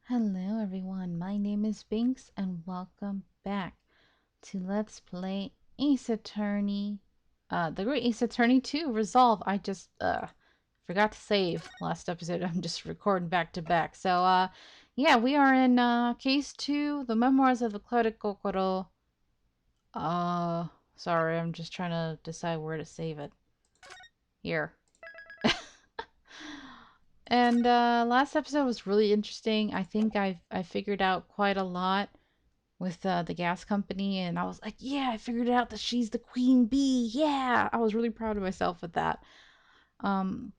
Hello everyone, my name is Binks and welcome back to Let's Play Ace Attorney. The Great Ace Attorney 2 Resolve. I just forgot to save last episode. I'm just recording back to back. So yeah, we are in case 2, The Memoirs of the Cleric Kokoro. Sorry, I'm just trying to decide where to save it. Here. And last episode was really interesting. I think I figured out quite a lot with the gas company, and I was like, yeah, I figured out that she's the queen bee. Yeah, I was really proud of myself with that. Um,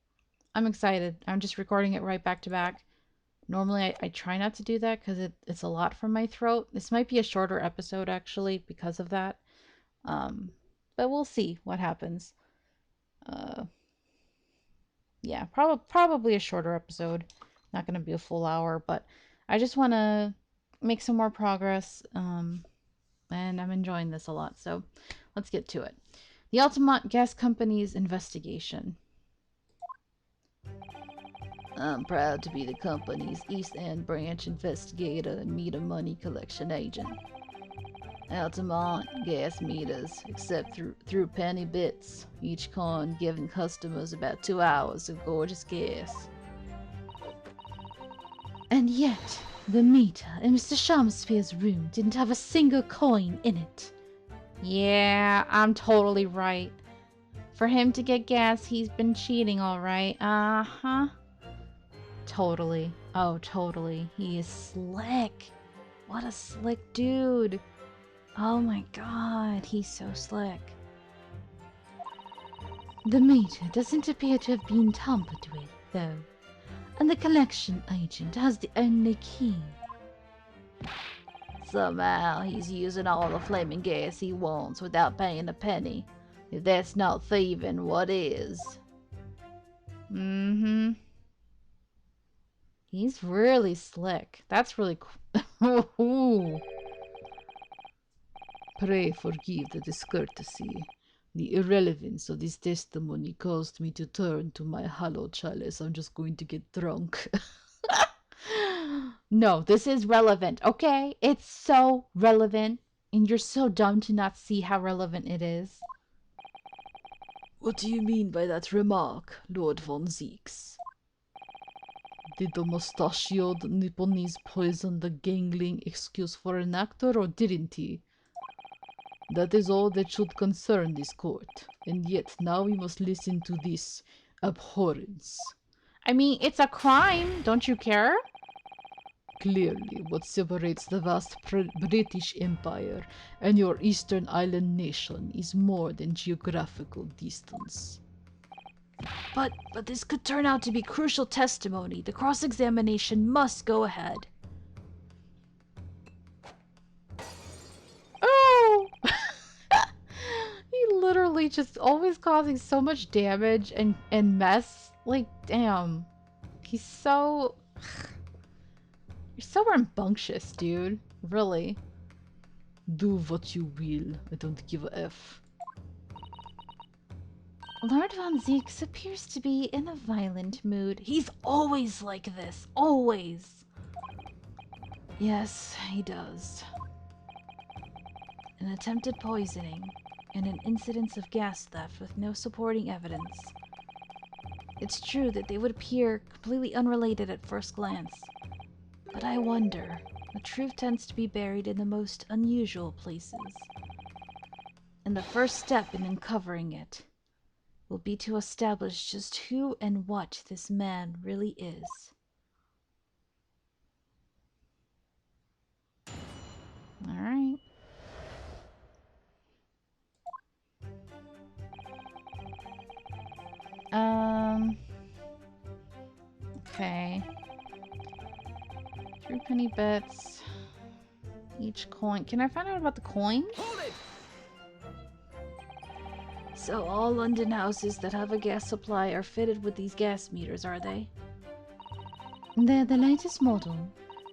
I'm excited. I'm just recording it right back to back. Normally, I try not to do that because it's a lot for my throat. This might be a shorter episode actually because of that. Um, but we'll see what happens. Uh, yeah, probably a shorter episode. Not gonna be a full hour, but I just want to make some more progress. And I'm enjoying this a lot. So let's get to it. The Altamont Gas Company's investigation. I'm proud to be the company's East End branch investigator and meter money collection agent. Altamont gas meters accept through penny bits, each coin giving customers about 2 hours of gorgeous gas. And yet, the meter in Mr. Shamspeare's room didn't have a single coin in it. Yeah, I'm totally right. For him to get gas, he's been cheating, alright. Uh-huh. Totally. Oh, totally. He is slick. What a slick dude. Oh my god, he's so slick. The meter doesn't appear to have been tampered with, though. And the collection agent has the only key. Somehow, he's using all the flaming gas he wants without paying a penny. If that's not thieving, what is? Mm-hmm. He's really slick. That's really cool. Pray forgive the discourtesy. The irrelevance of this testimony caused me to turn to my hollow chalice. I'm just going to get drunk. No, this is relevant, okay? It's so relevant, and you're so dumb to not see how relevant it is. What do you mean by that remark, Lord von Zieks? Did the mustachioed Nipponese poison the gangling excuse for an actor, or didn't he? That is all that should concern this court, and yet now we must listen to this abhorrence. I mean, it's a crime, don't you care? Clearly, what separates the vast British Empire and your Eastern Island nation is more than geographical distance. But this could turn out to be crucial testimony. The cross-examination must go ahead. Oh! He literally just always causing so much damage and mess. Like, damn. He's so... You're so rambunctious, dude. Really. Do what you will. I don't give a F. Lord von Zieks appears to be in a violent mood. He's always like this. Always. Yes, he does. An attempted poisoning, and an incidence of gas theft with no supporting evidence. It's true that they would appear completely unrelated at first glance. But I wonder, the truth tends to be buried in the most unusual places. And the first step in uncovering it will be to establish just who and what this man really is. Alright. Okay. 3 penny bits. Each coin. Can I find out about the coins? So all London houses that have a gas supply are fitted with these gas meters, are they? They're the latest model,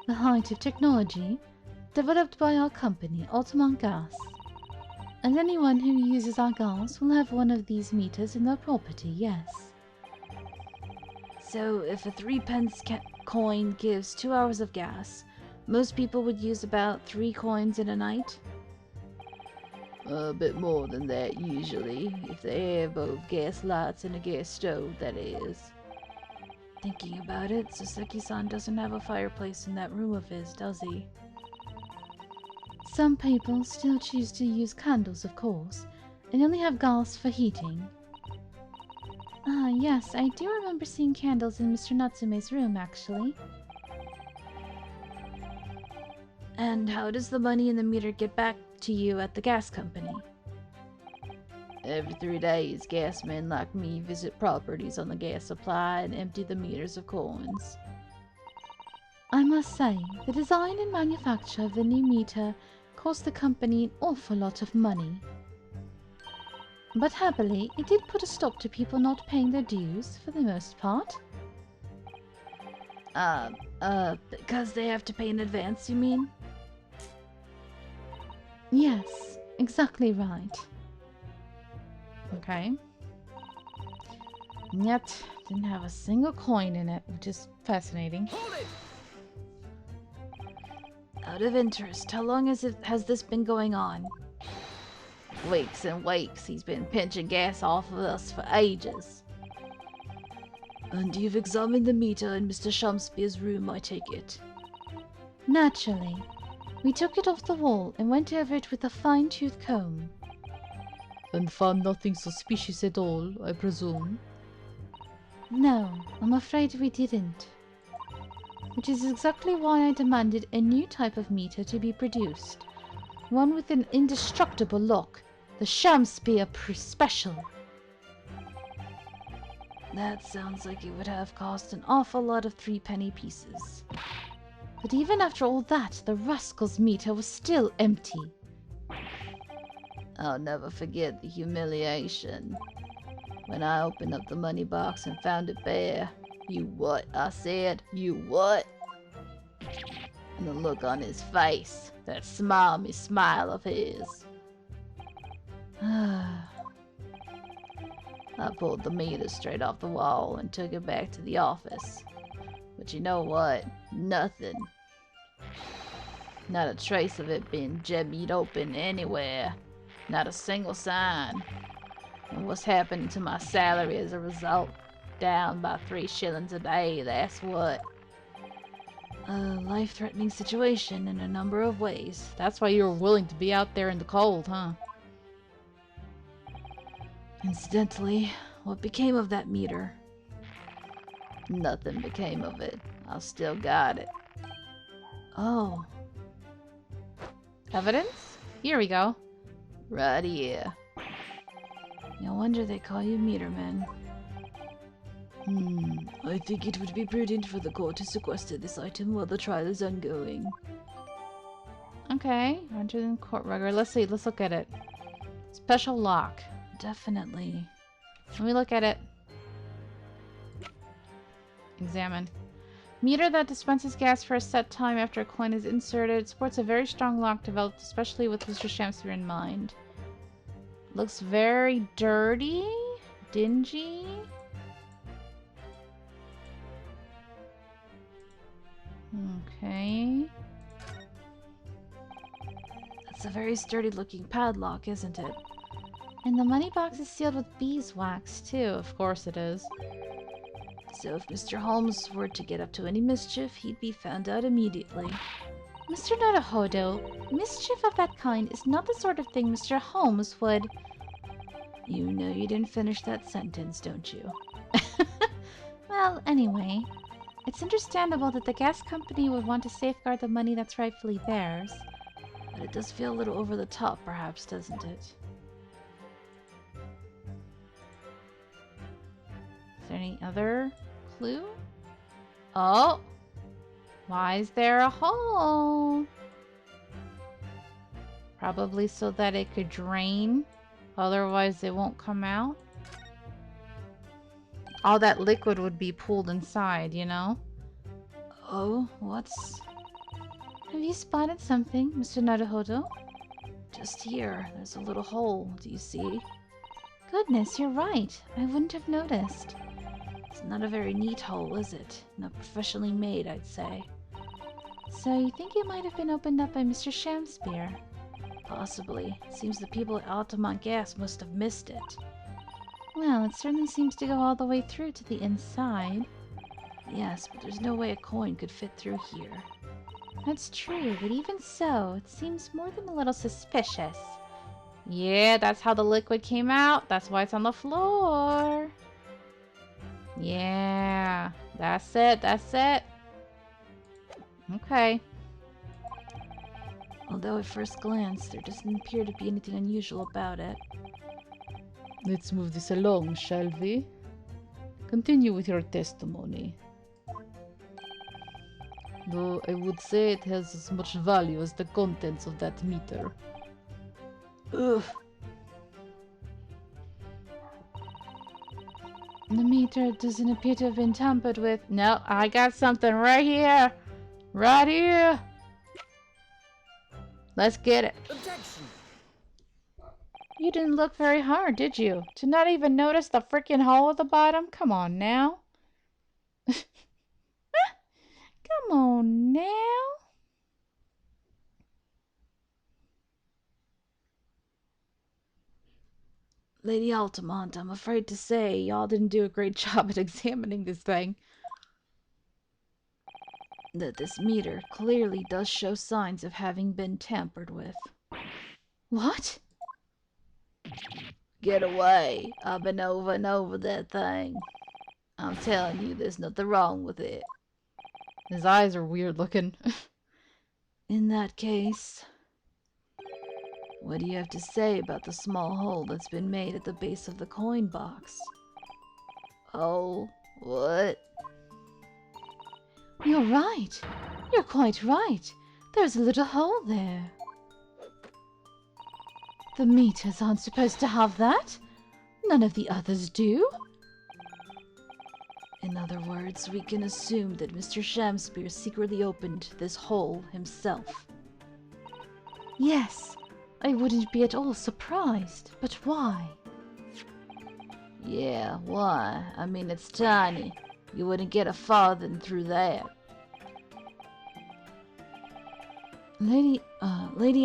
the height of technology, developed by our company, Altamont Gas. And anyone who uses our gas will have one of these meters in their property, yes. So if a 3 pence coin gives 2 hours of gas, most people would use about 3 coins in a night? A bit more than that, usually, if they have both gas lights and a gas stove, that is. Thinking about it, Soseki-san doesn't have a fireplace in that room of his, does he? Some people still choose to use candles, of course, and only have gas for heating. Ah, yes, I do remember seeing candles in Mr. Natsume's room, actually. And how does the money in the meter get back to you at the gas company? Every 3 days, gasmen like me visit properties on the gas supply and empty the meters of coins. I must say, the design and manufacture of the new meter cost the company an awful lot of money. But happily, it did put a stop to people not paying their dues, for the most part. Because they have to pay in advance, you mean? Yes, exactly right. Okay. And yet, didn't have a single coin in it, which is fascinating. Hold it! Out of interest, how long has this been going on? Weeks and weeks. He's been pinching gas off of us for ages. And you've examined the meter in Mr. Shamspeare's room, I take it? Naturally. We took it off the wall and went over it with a fine-tooth comb. And found nothing suspicious at all, I presume? No, I'm afraid we didn't. Which is exactly why I demanded a new type of meter to be produced. One with an indestructible lock. The Shamspeare Special. That sounds like it would have cost an awful lot of 3-penny pieces. But even after all that, the rascal's meter was still empty. I'll never forget the humiliation. When I opened up the money box and found it bare. You what? I said. You what? And the look on his face. That smarmy smile of his. I pulled the meter straight off the wall and took it back to the office. But you know what? Nothing. Not a trace of it being jemmied open anywhere. Not a single sign. And what's happening to my salary as a result? Down by 3 shillings a day, that's what. A life-threatening situation in a number of ways. That's why you were willing to be out there in the cold, huh? Incidentally, what became of that meter? Nothing became of it. I still got it. Oh. Evidence? Here we go. Right here. No wonder they call you Meterman. I think it would be prudent for the court to sequester this item while the trial is ongoing. Okay, enter in court record. Let's see, let's look at it. Special lock. Definitely. Let me look at it. Examine. Meter that dispenses gas for a set time after a coin is inserted. Sports a very strong lock developed especially with Mr. Shamspeare in mind. Looks very dirty. Dingy. Okay. That's a very sturdy looking padlock, isn't it? And the money box is sealed with beeswax, too. Of course it is. So if Mr. Holmes were to get up to any mischief, he'd be found out immediately. Mr. Naruhodo, mischief of that kind is not the sort of thing Mr. Holmes would... You know you didn't finish that sentence, don't you? Well, anyway, it's understandable that the gas company would want to safeguard the money that's rightfully theirs. But it does feel a little over the top, perhaps, doesn't it? Is there any other clue? Oh! Why is there a hole? Probably so that it could drain. Otherwise it won't come out. All that liquid would be pooled inside, you know? Oh, what's... Have you spotted something, Mr. Naruhodo? Just here. There's a little hole. Do you see? Goodness, you're right. I wouldn't have noticed. It's not a very neat hole, is it? Not professionally made, I'd say. So you think it might have been opened up by Mr. Shamspeare? Possibly. Seems the people at Altamont Gas must have missed it. Well, it certainly seems to go all the way through to the inside. Yes, but there's no way a coin could fit through here. That's true, but even so, it seems more than a little suspicious. Yeah, that's how the liquid came out. That's why it's on the floor. Yeah, that's it, that's it. Okay. Although at first glance, there doesn't appear to be anything unusual about it. Let's move this along, shall we? Continue with your testimony. Though I would say it has as much value as the contents of that meter. Ugh. The meter doesn't appear to have been tampered with. No, I got something right here. Right here. Let's get it. Objection. You didn't look very hard, did you? To not even notice the freaking hole at the bottom? Come on now. Come on now. Lady Altamont, I'm afraid to say y'all didn't do a great job at examining this thing. That this meter clearly does show signs of having been tampered with. What? Get away. I've been over and over that thing. I'm telling you, there's nothing wrong with it. His eyes are weird looking. In that case, what do you have to say about the small hole that's been made at the base of the coin box? Oh, what? You're right. You're quite right. There's a little hole there. The meters aren't supposed to have that. None of the others do. In other words, we can assume that Mr. Shamspeare secretly opened this hole himself. Yes, I wouldn't be at all surprised, but why? Yeah, why? I mean, it's tiny. You wouldn't get a farthing through that. Lady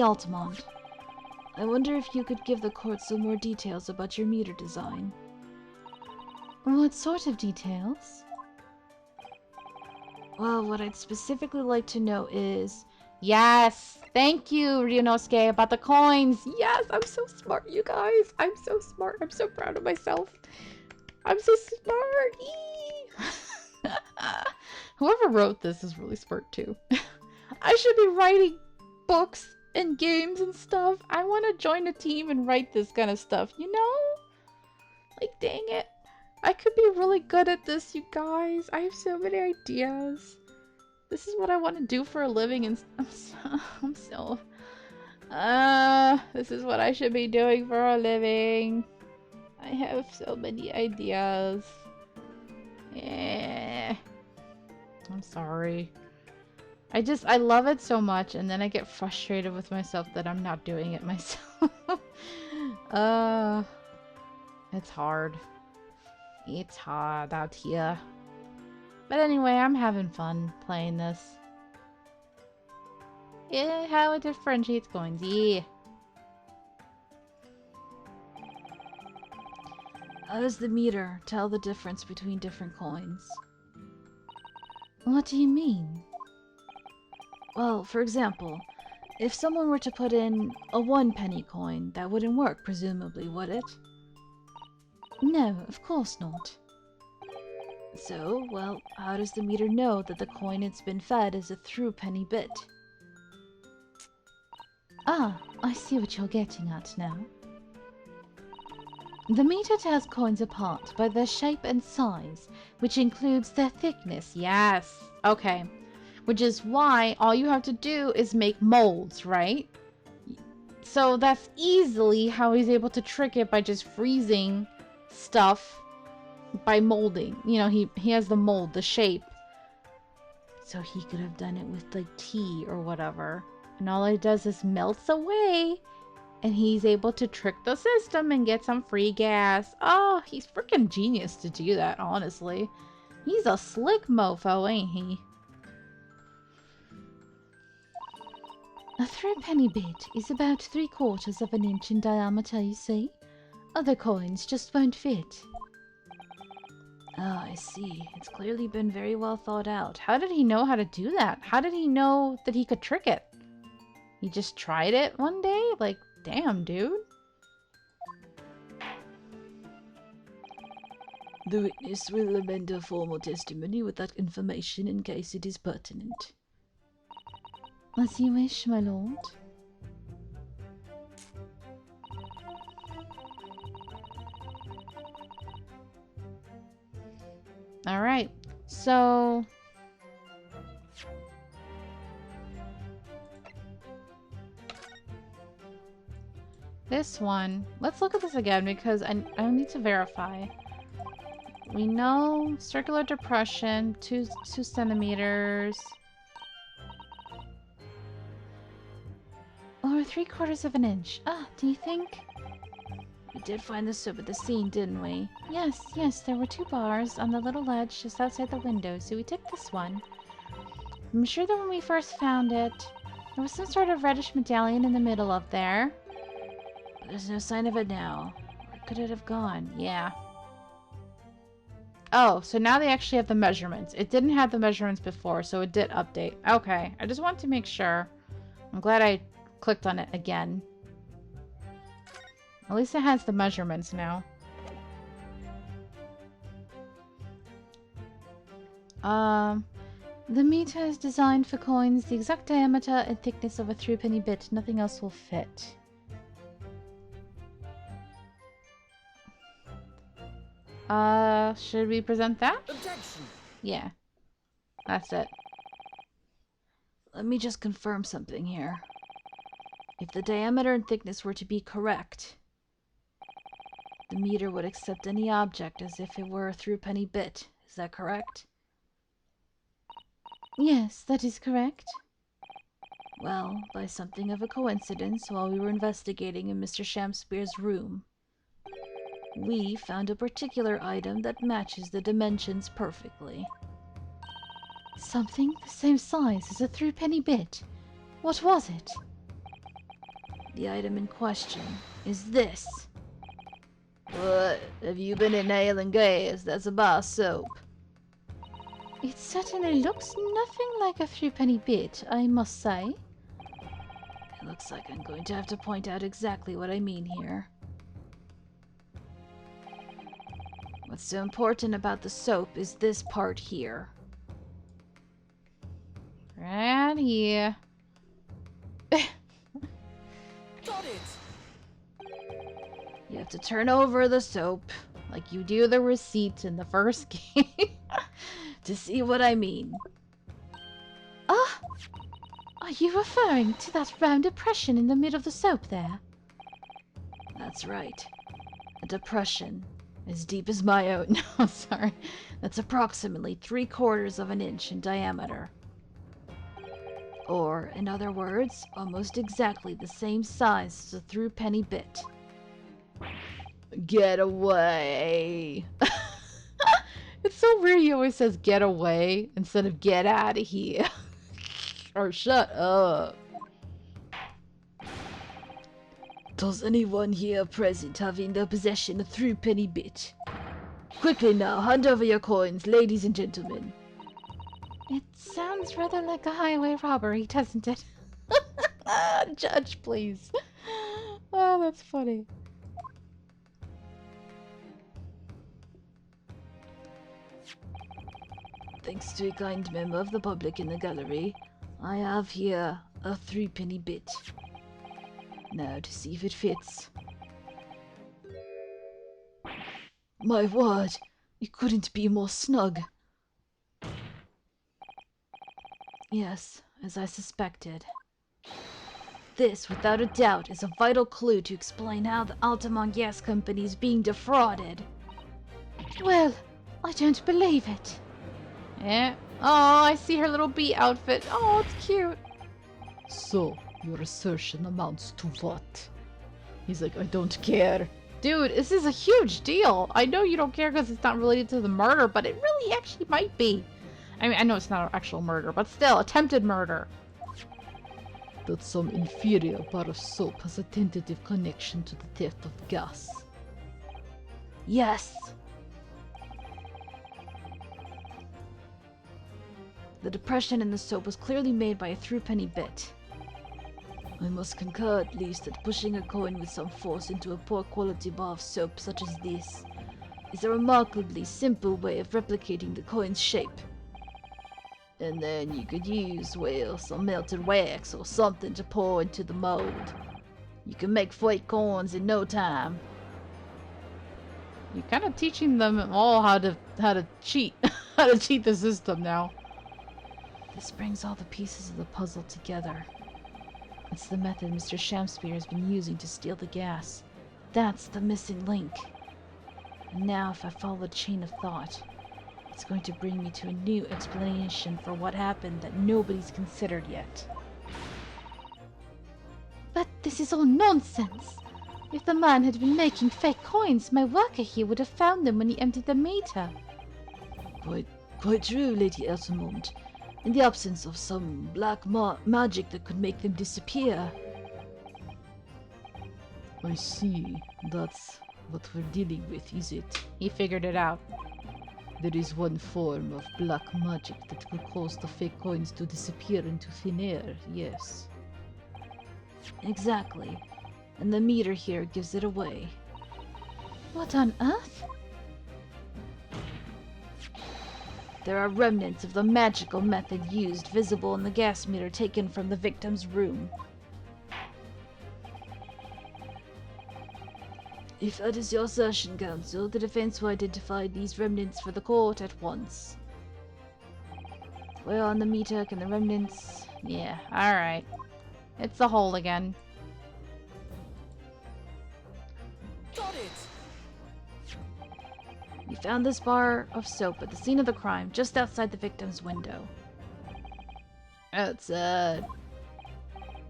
Altamont, I wonder if you could give the court some more details about your meter design. What sort of details? Well, what I'd specifically like to know is... Yes! Thank you, Ryunosuke, about the coins! Yes! I'm so smart, you guys! I'm so smart. I'm so proud of myself. I'm so smart! Eee! Whoever wrote this is really smart, too. I should be writing books and games and stuff. I want to join a team and write this kind of stuff, you know? Like, dang it. I could be really good at this, you guys. I have so many ideas. This is what I want to do for a living, and this is what I should be doing for a living. I have so many ideas. Yeah. I'm sorry. I love it so much, and then I get frustrated with myself that I'm not doing it myself. It's hard. It's hard out here. But anyway, I'm having fun playing this. Yeah, how it differentiates coins. Yeah. How does the meter tell the difference between different coins? What do you mean? Well, for example, if someone were to put in a 1-penny coin, that wouldn't work, presumably, would it? No, of course not. So, well, how does the meter know that the coin it's been fed is a through-penny bit? Ah, I see what you're getting at now. The meter tells coins apart by their shape and size, which includes their thickness. Yes, okay. Which is why all you have to do is make molds, right? So that's easily how he's able to trick it by just freezing stuff by molding. You know, he has the mold, the shape. So he could have done it with like tea or whatever. And all it does is melts away. And he's able to trick the system and get some free gas. Oh, he's freaking genius to do that, honestly. He's a slick mofo, ain't he? A threepenny bit is about 3/4 of an inch in diameter, you see. Other coins just won't fit. Oh, I see. It's clearly been very well thought out. How did he know how to do that? How did he know that he could trick it? He just tried it one day? Like, damn, dude. The witness will amend a formal testimony with that information in case it is pertinent. As you wish, my lord. Alright, so... this one, let's look at this again because I need to verify. We know circular depression, 2 centimeters. Or 3/4 of an inch. Ah, do you think? We did find the soap at the scene, didn't we? Yes, yes, there were 2 bars on the little ledge just outside the window, so we took this one. I'm sure that when we first found it, there was some sort of reddish medallion in the middle of there. But there's no sign of it now. Where could it have gone? Yeah. Oh, so now they actually have the measurements. It didn't have the measurements before, so it did update. Okay, I just want to make sure. I'm glad I clicked on it again. At least it has the measurements now. The meter is designed for coins the exact diameter and thickness of a threepenny bit. Nothing else will fit. Should we present that? Objection. Yeah. That's it. Let me just confirm something here. If the diameter and thickness were to be correct, the meter would accept any object as if it were a threepenny bit. Is that correct? Yes, that is correct. Well, by something of a coincidence, while we were investigating in Mr. Shamspeare's room, we found a particular item that matches the dimensions perfectly. Something the same size as a threepenny bit? What was it? The item in question is this. What? Have you been inhaling gas? That's a bar soap. It certainly looks nothing like a threepenny bit, I must say. It looks like I'm going to have to point out exactly what I mean here. What's so important about the soap is this part here. Right here. Got it! You have to turn over the soap, like you do the receipt in the first game, to see what I mean. Ah! Are you referring to that round depression in the middle of the soap there? That's right. A depression as deep as my own. No, sorry. That's approximately 3/4 of an inch in diameter. Or, in other words, almost exactly the same size as a threepenny bit. Get away. It's so weird he always says get away instead of get out of here. Or shut up. Does anyone here present have in their possession a threepenny bit? Quickly now, hand over your coins, ladies and gentlemen. It sounds rather like a highway robbery, doesn't it? Judge, please. Oh, that's funny. Thanks to a kind member of the public in the gallery, I have here a threepenny bit. Now to see if it fits. My word, it couldn't be more snug. Yes, as I suspected. This, without a doubt, is a vital clue to explain how the Altamont Gas Company is being defrauded. Well, I don't believe it. Yeah. Oh, I see her little bee outfit. Oh, it's cute. So, your assertion amounts to what? He's like, I don't care. Dude, this is a huge deal. I know you don't care because it's not related to the murder, but it really actually might be. I mean, I know it's not an actual murder, but still, attempted murder. That some inferior bar of soap has a tentative connection to the theft of gas. Yes! The depression in the soap was clearly made by a threepenny bit. I must concur at least that pushing a coin with some force into a poor quality bar of soap such as this is a remarkably simple way of replicating the coin's shape. And then you could use, well, some melted wax or something to pour into the mold. You can make fake coins in no time. You're kind of teaching them all how to cheat, how to cheat the system now. This brings all the pieces of the puzzle together. It's the method Mr. Shamspeare has been using to steal the gas. That's the missing link. And now if I follow the chain of thought, it's going to bring me to a new explanation for what happened that nobody's considered yet. But this is all nonsense! If the man had been making fake coins, my worker here would have found them when he emptied the meter. Quite true, Lady Altamont. In the absence of some black magic that could make them disappear. I see. That's what we're dealing with, is it? He figured it out. There is one form of black magic that could cause the fake coins to disappear into thin air, yes. Exactly. And the meter here gives it away. What on earth? There are remnants of the magical method used visible in the gas meter taken from the victim's room. If that is your assertion, Counsel, the defense will identify these remnants for the court at once. Where on the meter can the remnants... Yeah, alright. It's a hole again. Got it! We found this bar of soap at the scene of the crime, just outside the victim's window. Outside?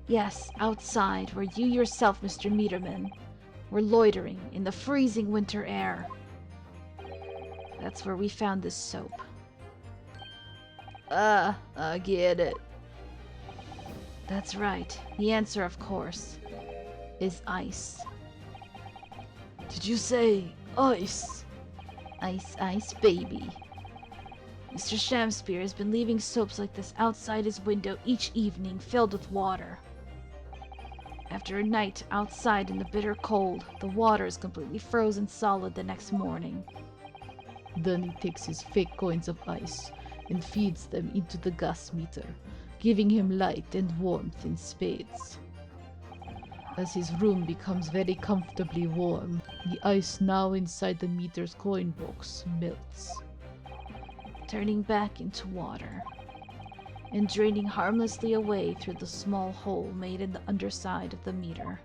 Yes, outside, where you yourself, Mr. Meterman, were loitering in the freezing winter air. That's where we found this soap. I get it. That's right. The answer, of course, is ice. Did you say ice? Ice, ice, baby. Mr. Shamspeare has been leaving soaps like this outside his window each evening, filled with water. After a night outside in the bitter cold, the water is completely frozen solid the next morning. Then he takes his fake coins of ice and feeds them into the gas meter, giving him light and warmth in spades. As his room becomes very comfortably warm, the ice now inside the meter's coin box melts, turning back into water, and draining harmlessly away through the small hole made in the underside of the meter.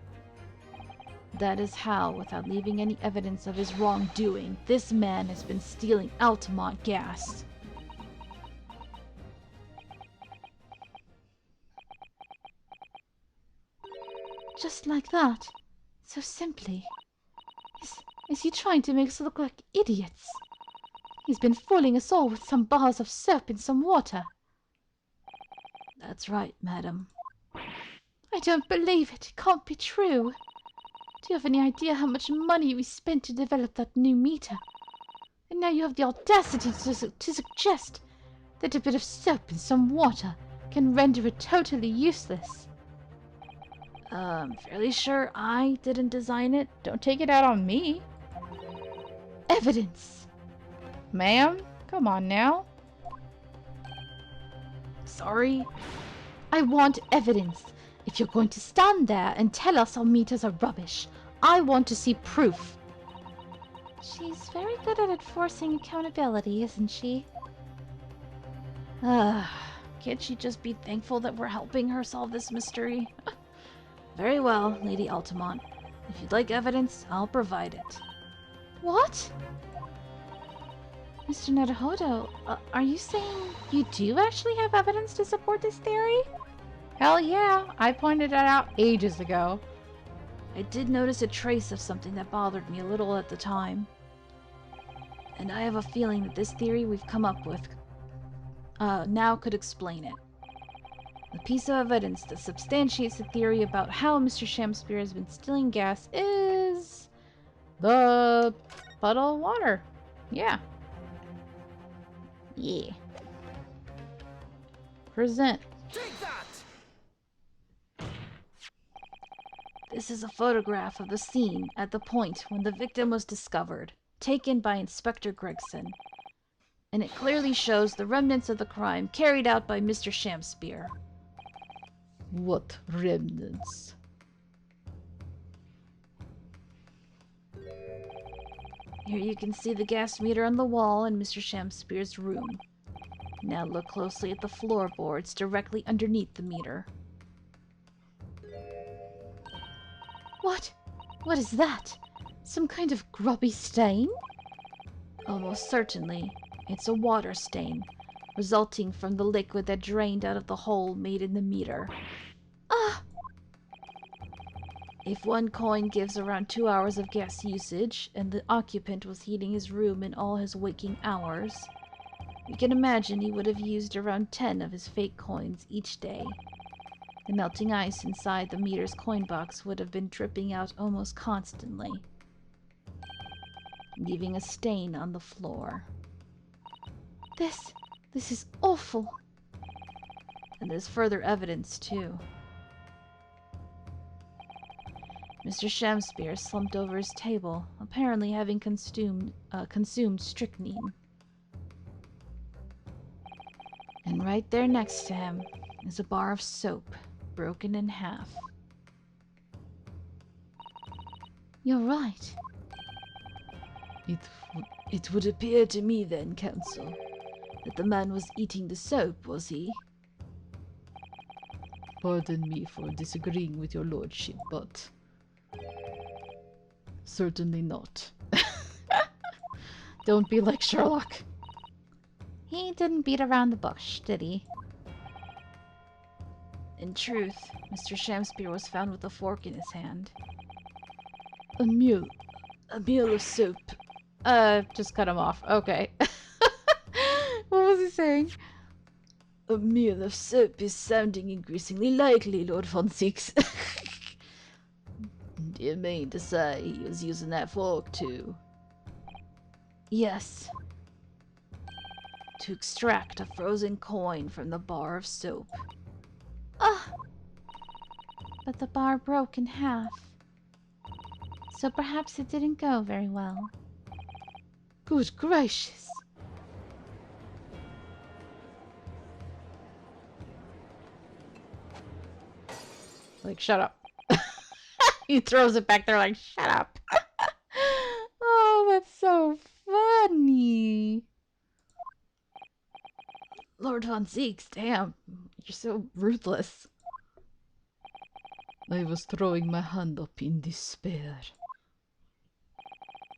That is how, without leaving any evidence of his wrongdoing, this man has been stealing Altamont gas. Just like that. So simply. Is he trying to make us look like idiots? He's been fooling us all with some bars of soap and some water. That's right, madam. I don't believe it. It can't be true. Do you have any idea how much money we spent to develop that new meter? And now you have the audacity to suggest that a bit of soap and some water can render it totally useless. I'm fairly sure I didn't design it. Don't take it out on me. Evidence! Ma'am? Come on now. Sorry. I want evidence. If you're going to stand there and tell us our meters are rubbish, I want to see proof. She's very good at enforcing accountability, isn't she? Can't she just be thankful that we're helping her solve this mystery? Very well, Lady Altamont. If you'd like evidence, I'll provide it. What? Mr. Naruhodo, are you saying you do actually have evidence to support this theory? Hell yeah, I pointed it out ages ago. I did notice a trace of something that bothered me a little at the time. And I have a feeling that this theory we've come up with now could explain it. The piece of evidence that substantiates the theory about how Mr. Shamspeare has been stealing gas is the puddle of water. Yeah. Yeah. Present. Take that! This is a photograph of the scene at the point when the victim was discovered, taken by Inspector Gregson. And it clearly shows the remnants of the crime carried out by Mr. Shamspeare. What remnants? Here you can see the gas meter on the wall in Mr. Shamspeare's room. Now look closely at the floorboards directly underneath the meter. What? What is that? Some kind of grubby stain? Almost certainly. It's a water stain, resulting from the liquid that drained out of the hole made in the meter. Ah! If one coin gives around 2 hours of gas usage, and the occupant was heating his room in all his waking hours, you can imagine he would have used around 10 of his fake coins each day. The melting ice inside the meter's coin box would have been dripping out almost constantly, leaving a stain on the floor. This is awful. And there's further evidence, too. Mr. Shamspeare slumped over his table, apparently having consumed strychnine. And right there next to him is a bar of soap, broken in half. You're right. It would appear to me then, Counsel, that the man was eating the soap, was he? Pardon me for disagreeing with your lordship, but certainly not. Don't be like Sherlock. He didn't beat around the bush, did he? In truth, Mr. Shamspeare was found with a fork in his hand. A meal of soap. Just cut him off. Okay. What was he saying? A meal of soap is sounding increasingly likely, Lord von Zieks. Do you mean to say he was using that fork too? Yes. To extract a frozen coin from the bar of soap. Ah! But the bar broke in half. So perhaps it didn't go very well. Good gracious! Like, shut up. He throws it back there like, shut up. Oh, that's so funny. Lord von Zieks, damn. You're so ruthless. I was throwing my hand up in despair,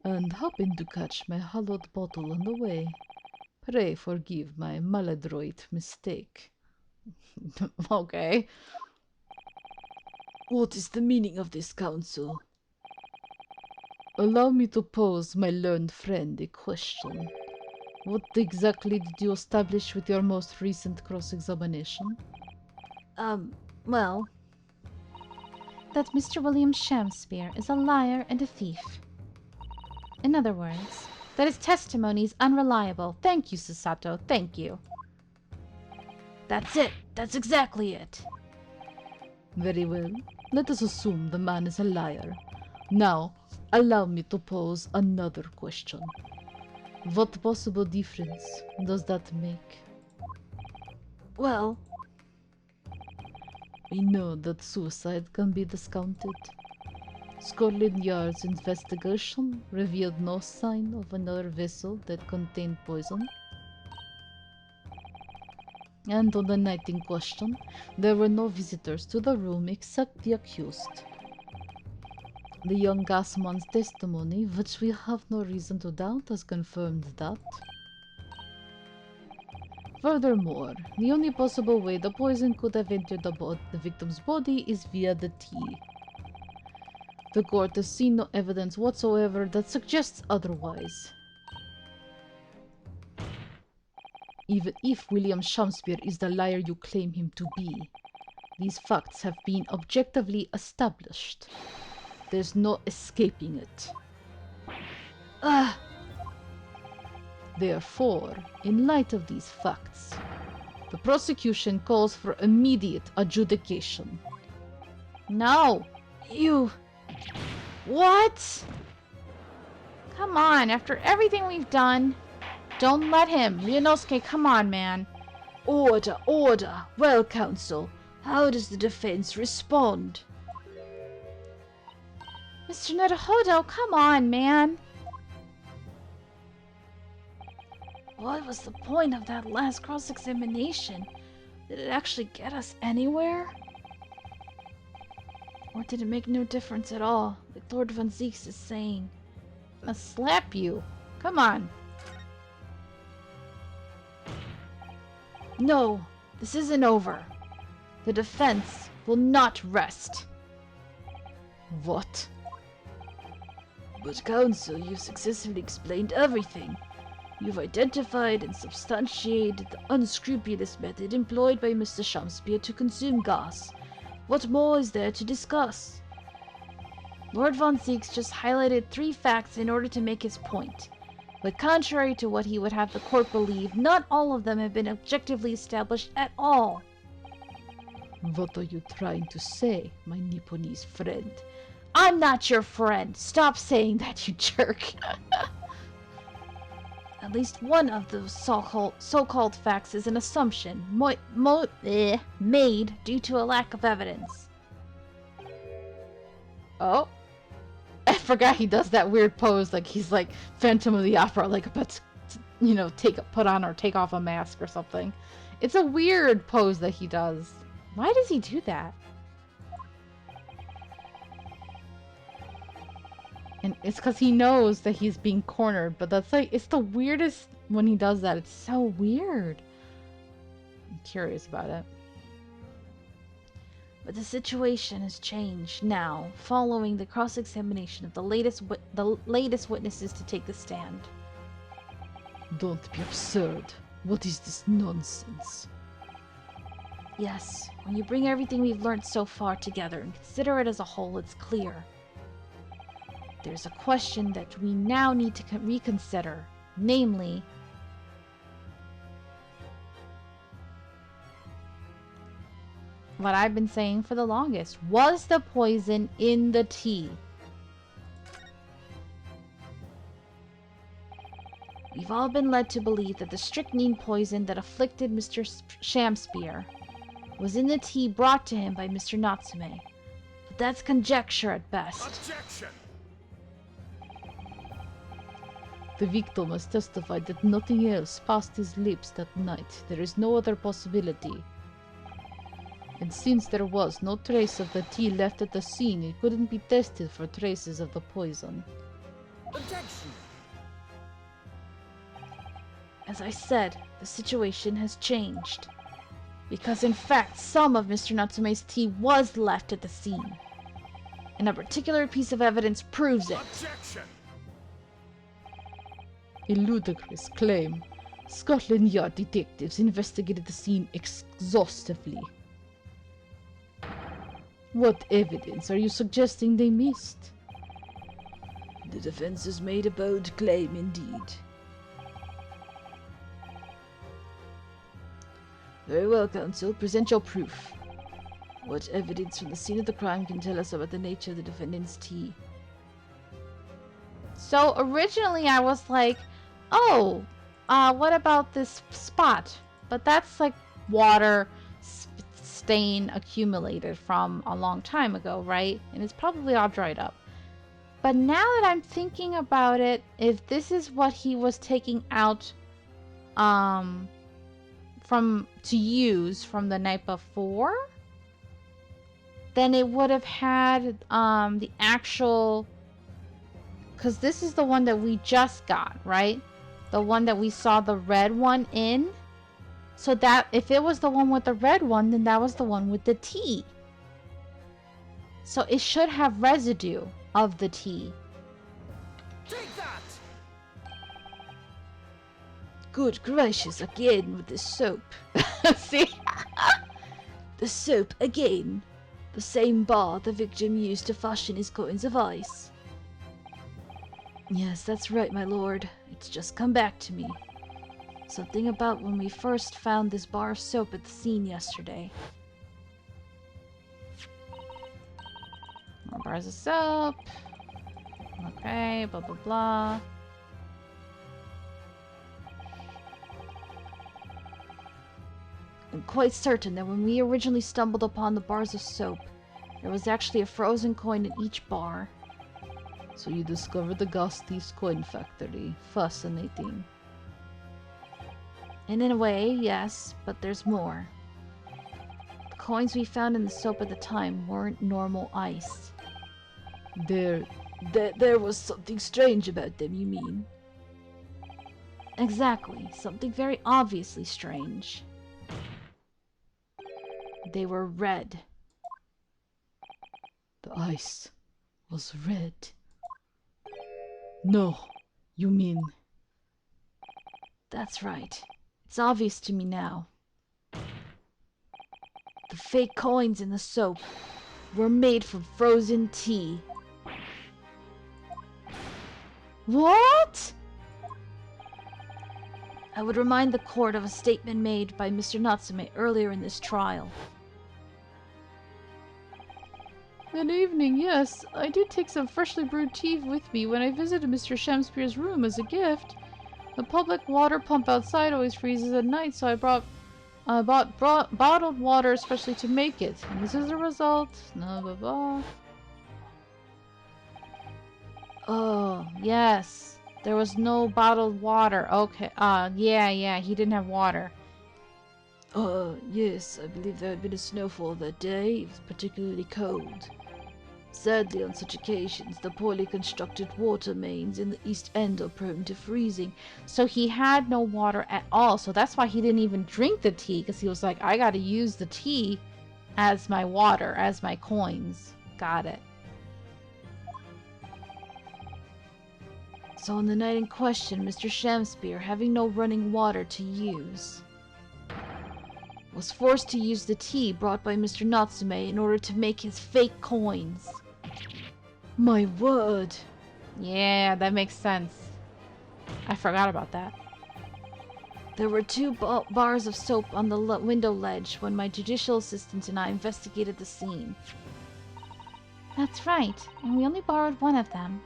and happened to catch my hollowed bottle on the way. Pray forgive my maladroit mistake. Okay. What is the meaning of this, Counsel? Allow me to pose my learned friend a question. What exactly did you establish with your most recent cross-examination? Well, that Mr. William Shamspeare is a liar and a thief. In other words, that his testimony is unreliable. Thank you, Susato. Thank you. That's it. That's exactly it. Very well. Let us assume the man is a liar. Now, allow me to pose another question. What possible difference does that make? Well, we know that suicide can be discounted. Scotland Yard's investigation revealed no sign of another vessel that contained poison. And on the night in question, there were no visitors to the room except the accused. The young gasman's testimony, which we have no reason to doubt, has confirmed that. Furthermore, the only possible way the poison could have entered the victim's body is via the tea. The court has seen no evidence whatsoever that suggests otherwise. Even if William Shamspeare is the liar you claim him to be, these facts have been objectively established. There's no escaping it. Ah! Therefore, in light of these facts, the prosecution calls for immediate adjudication. No! You... What? Come on, after everything we've done, don't let him. Ryunosuke, come on, man. Order, order. Well, counsel, how does the defense respond? Mr. Naruhodo, come on, man. What was the point of that last cross-examination? Did it actually get us anywhere? Or did it make no difference at all, like Lord von Zieks is saying? I'll slap you. Come on. No, this isn't over. The defense will not rest. What? But counsel, you've successfully explained everything. You've identified and substantiated the unscrupulous method employed by Mr. Shamspeare to consume gas. What more is there to discuss? Lord von Zieks just highlighted 3 facts in order to make his point. But contrary to what he would have the court believe, not all of them have been objectively established at all. What are you trying to say, my Nipponese friend? I'm not your friend. Stop saying that, you jerk. At least one of those so-called facts is an assumption made due to a lack of evidence. Oh. I forgot he does that weird pose like he's like Phantom of the Opera, like about to, you know, put on or take off a mask or something. It's a weird pose that he does. Why does he do that? And it's because he knows that he's being cornered, but that's like, it's the weirdest when he does that. It's so weird. I'm curious about it. But the situation has changed now, following the cross-examination of the latest witnesses to take the stand. Don't be absurd. What is this nonsense? Yes, when you bring everything we've learned so far together and consider it as a whole, it's clear. There's a question that we now need to reconsider, namely, what I've been saying for the longest. Was the poison in the tea? We've all been led to believe that the strychnine poison that afflicted Mr. Shamspeare was in the tea brought to him by Mr. Natsume. But that's conjecture at best. Objection! The victim has testified that nothing else passed his lips that night. There is no other possibility. And since there was no trace of the tea left at the scene, it couldn't be tested for traces of the poison. Objection! As I said, the situation has changed. Because in fact, some of Mr. Natsume's tea was left at the scene. And a particular piece of evidence proves it. Objection! A ludicrous claim. Scotland Yard detectives investigated the scene exhaustively. What evidence are you suggesting they missed? The defense has made a bold claim indeed. Very well, counsel. Present your proof. What evidence from the scene of the crime can tell us about the nature of the defendant's tea? So originally I was like, oh, what about this spot? But that's like water stain accumulated from a long time ago, right? And it's probably all dried up. But now that I'm thinking about it, if this is what he was taking out to use from the night before, then it would have had the actual, because this is the one that we just got, right? The one that we saw the red one in. So that if it was the one with the red one, then that was the one with the tea. So it should have residue. of the tea. Take that! Good gracious, again with this soap. See? The soap again. The same bar the victim used to fashion his coins of ice. Yes, that's right, my lord. It's just come back to me. Something about when we first found this bar of soap at the scene yesterday. More bars of soap. Okay, blah blah blah. I'm quite certain that when we originally stumbled upon the bars of soap, there was actually a frozen coin in each bar. So you discovered the gas thief's coin factory. Fascinating. And in a way, yes, but there's more. The coins we found in the soap at the time weren't normal ice. There There was something strange about them, you mean? Exactly, something very obviously strange. They were red. the ice was red. No, you mean That's right. It's obvious to me now. The fake coins in the soap were made from frozen tea. What? I would remind the court of a statement made by Mr. Natsume earlier in this trial. Good evening, yes. I did take some freshly brewed tea with me when I visited Mr. Shamspeare's room as a gift. The public water pump outside always freezes at night, so I bought bottled water especially to make it. And this is the result. Blah blah blah. Oh, yes. There was no bottled water. Okay. Yeah, he didn't have water. Yes, I believe there had been a snowfall that day. It was particularly cold. Sadly, on such occasions, the poorly constructed water mains in the East End are prone to freezing. So he had no water at all. So that's why he didn't even drink the tea, because he was like, I gotta use the tea as my water, as my coins. Got it. So on the night in question, Mr. Shamspeare, having no running water to use, was forced to use the tea brought by Mr. Natsume in order to make his fake coins. My word! Yeah, that makes sense. I forgot about that. There were two bars of soap on the window ledge when my judicial assistant and I investigated the scene. That's right, and we only borrowed one of them.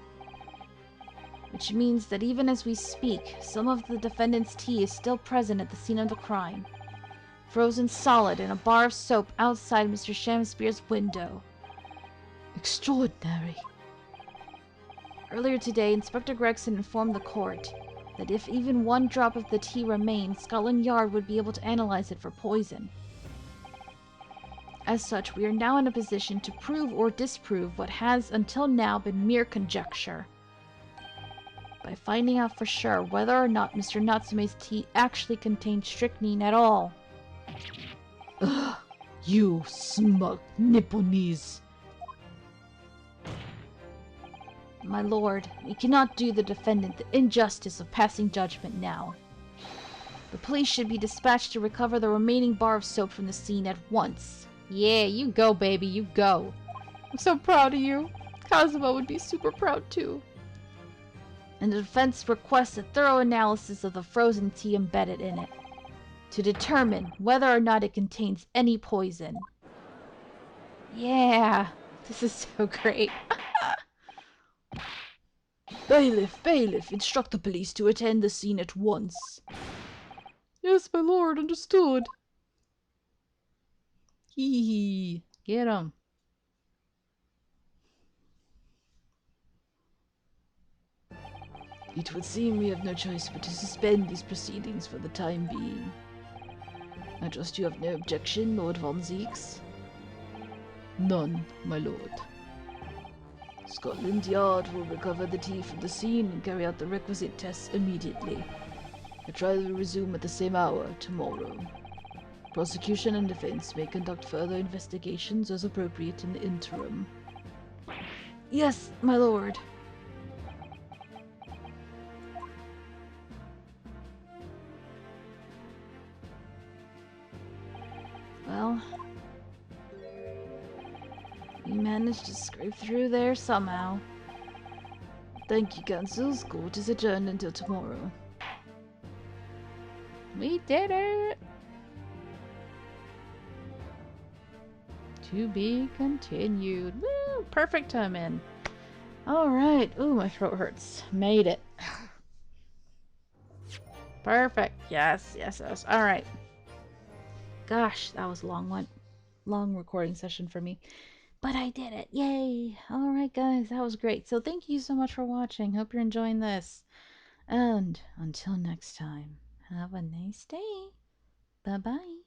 Which means that even as we speak, some of the defendant's tea is still present at the scene of the crime. Frozen solid in a bar of soap outside Mr. Shamspeare's window. Extraordinary. Earlier today, Inspector Gregson informed the court that if even one drop of the tea remained, Scotland Yard would be able to analyze it for poison. As such, we are now in a position to prove or disprove what has until now been mere conjecture. By finding out for sure whether or not Mr. Natsume's tea actually contained strychnine at all. Ugh, you smug Nipponese. My lord, we cannot do the defendant the injustice of passing judgment now. The police should be dispatched to recover the remaining bar of soap from the scene at once. Yeah, you go, baby, you go. I'm so proud of you. Kazuma would be super proud too. And the defense requests a thorough analysis of the frozen tea embedded in it, to determine whether or not it contains any poison. Yeah, this is so great. Bailiff, instruct the police to attend the scene at once. Yes, my lord, understood. Hee hee. Get him. It would seem we have no choice but to suspend these proceedings for the time being. I trust you have no objection, Lord von Zieks. None, my lord. Scotland Yard will recover the tea from the scene and carry out the requisite tests immediately. The trial will resume at the same hour tomorrow. Prosecution and defense may conduct further investigations as appropriate in the interim. Yes, my lord. Well, we managed to scrape through there somehow. Thank you, Council's court is adjourned until tomorrow. We did it! To be continued. Woo! Perfect timing. Alright. Ooh, my throat hurts. Made it. Perfect. Yes, yes, yes. Alright. Gosh, that was a long one. Long recording session for me. But I did it. Yay! Alright, guys. That was great. So thank you so much for watching. Hope you're enjoying this. And until next time, have a nice day. Bye-bye.